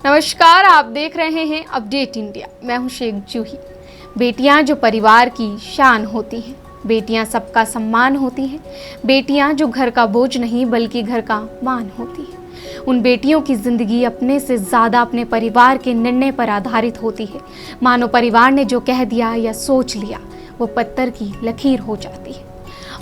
नमस्कार, आप देख रहे हैं अपडेट इंडिया। मैं हूं शेख जूही। बेटियां जो परिवार की शान होती हैं, बेटियां सबका सम्मान होती हैं, बेटियां जो घर का बोझ नहीं बल्कि घर का मान होती हैं। उन बेटियों की जिंदगी अपने से ज़्यादा अपने परिवार के निर्णय पर आधारित होती है। मानो परिवार ने जो कह दिया या सोच लिया वो पत्थर की लकीर हो जाती है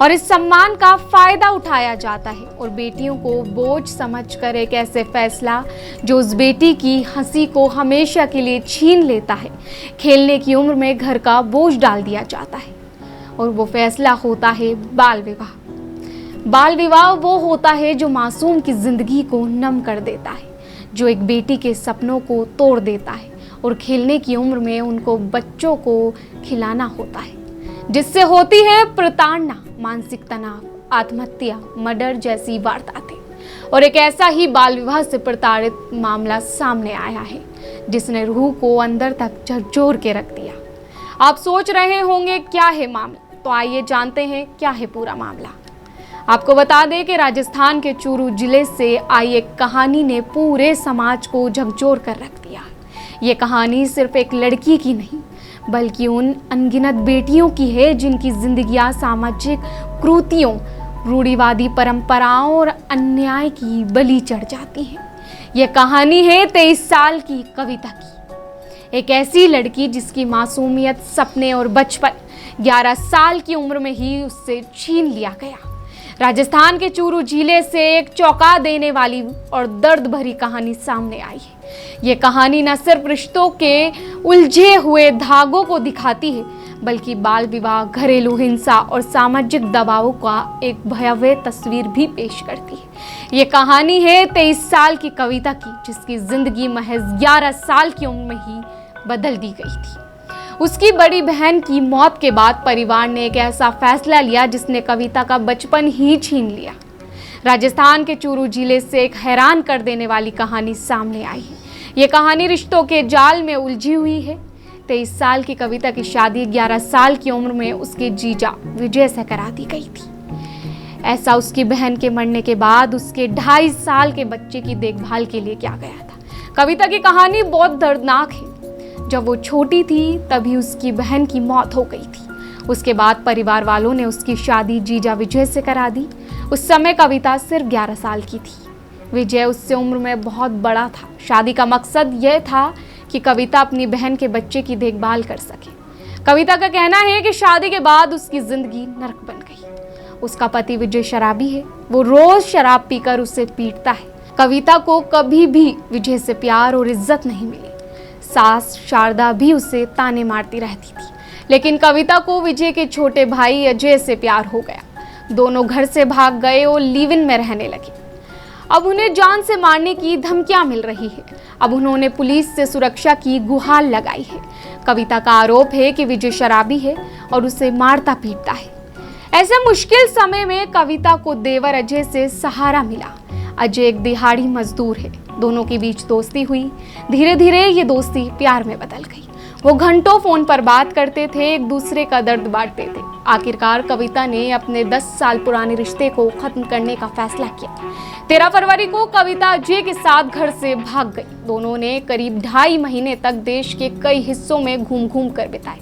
और इस सम्मान का फायदा उठाया जाता है और बेटियों को बोझ समझकर एक ऐसे फैसला जो उस बेटी की हंसी को हमेशा के लिए छीन लेता है, खेलने की उम्र में घर का बोझ डाल दिया जाता है। और वो फैसला होता है बाल विवाह। बाल विवाह वो होता है जो मासूम की जिंदगी को नम कर देता है, जो एक बेटी के सपनों को तोड़ देता है और खेलने की उम्र में उनको बच्चों को खिलाना होता है, जिससे होती है प्रताड़ना, मानसिक तनाव, आत्महत्या, मर्डर जैसी वारदातें। और एक ऐसा ही बाल विवाह से प्रताड़ित मामला सामने आया है जिसने रूह को अंदर तक झकझोर के रख दिया। आप सोच रहे होंगे क्या है मामला, तो आइए जानते हैं क्या है पूरा मामला। आपको बता दें कि राजस्थान के चूरू जिले से आई एक कहानी ने पूरे समाज को झकझोर कर रख दिया। ये कहानी सिर्फ एक लड़की की नहीं बल्कि उन अनगिनत बेटियों की है जिनकी जिंदगियां सामाजिक कुरीतियों, रूढ़िवादी परंपराओं और अन्याय की बलि चढ़ जाती हैं। यह कहानी है 23 साल की कविता की, एक ऐसी लड़की जिसकी मासूमियत, सपने और बचपन 11 साल की उम्र में ही उससे छीन लिया गया। राजस्थान के चूरू जिले से एक चौंका देने वाली और दर्द भरी कहानी सामने आई है। ये कहानी न सिर्फ रिश्तों के उलझे हुए धागों को दिखाती है बल्कि बाल विवाह, घरेलू हिंसा और सामाजिक दबावों का एक भयावह तस्वीर भी पेश करती है। ये कहानी है 23 साल की कविता की, जिसकी जिंदगी महज 11 साल की उम्र में ही बदल दी गई थी। उसकी बड़ी बहन की मौत के बाद परिवार ने एक ऐसा फैसला लिया जिसने कविता का बचपन ही छीन लिया। राजस्थान के चूरू जिले से एक हैरान कर देने वाली कहानी सामने आई है। ये कहानी रिश्तों के जाल में उलझी हुई है। 23 साल की कविता की शादी 11 साल की उम्र में उसके जीजा विजय से करा दी गई थी। ऐसा उसकी बहन के मरने के बाद उसके 2.5 साल के बच्चे की देखभाल के लिए किया गया था। कविता की कहानी बहुत दर्दनाक है। जब वो छोटी थी तभी उसकी बहन की मौत हो गई थी। उसके बाद परिवार वालों ने उसकी शादी जीजा विजय से करा दी। उस समय कविता सिर्फ 11 साल की थी। विजय उससे उम्र में बहुत बड़ा था। शादी का मकसद यह था कि कविता अपनी बहन के बच्चे की देखभाल कर सके। कविता का कहना है कि शादी के बाद उसकी जिंदगी नरक बन गई। उसका पति विजय शराबी है। वो रोज शराब पीकर उसे पीटता है। कविता को कभी भी विजय से प्यार और इज्जत नहीं मिली। सास शारदा भी उसे ताने मारती रहती थी, लेकिन कविता को विजय के छोटे भाई अजय से प्यार हो गया। दोनों घर से भाग गए और लिव इन में रहने लगे। अब उन्हें जान से मारने की धमकियां मिल रही है। अब उन्होंने पुलिस से सुरक्षा की गुहार लगाई है। कविता का आरोप है कि विजय शराबी है और उसे मारता पीटता है। ऐसे मुश्किल समय में कविता को देवर अजय से सहारा मिला। अजय एक दिहाड़ी मजदूर है। दोनों के बीच दोस्ती हुई। धीरे धीरे ये दोस्ती प्यार में बदल गई। वो घंटों फोन पर बात करते थे, एक दूसरे का दर्द बांटते थे। आखिरकार कविता ने अपने 10 साल पुराने रिश्ते को खत्म करने का फैसला किया। 13 फरवरी को कविता अजय के साथ घर से भाग गई। दोनों ने करीब 2.5 महीने तक देश के कई हिस्सों में घूम घूम कर बिताए।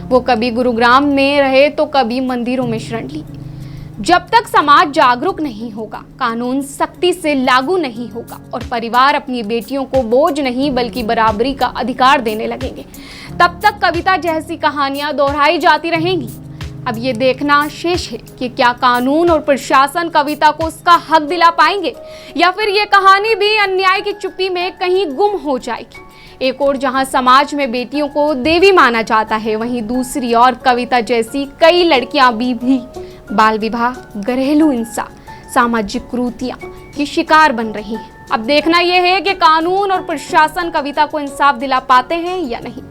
वो कभी गुरुग्राम में रहे तो कभी मंदिरों में शरण ली। जब तक समाज जागरूक नहीं होगा, कानून सख्ती से लागू नहीं होगा और परिवार अपनी बेटियों को बोझ नहीं बल्कि बराबरी का अधिकार देने लगेंगे, तब तक कविता जैसी कहानियां दोहराई जाती रहेंगी। अब ये देखना शेष है कि क्या कानून और प्रशासन कविता को उसका हक दिला पाएंगे या फिर ये कहानी भी अन्याय की चुप्पी में कहीं गुम हो जाएगी। एक और जहां समाज में बेटियों को देवी माना जाता है, वहीं दूसरी ओर कविता जैसी कई लड़कियां भी बाल विवाह, घरेलू हिंसा, सामाजिक कुरीतियां की शिकार बन रही हैं। अब देखना यह है कि कानून और प्रशासन कविता को इंसाफ दिला पाते हैं या नहीं।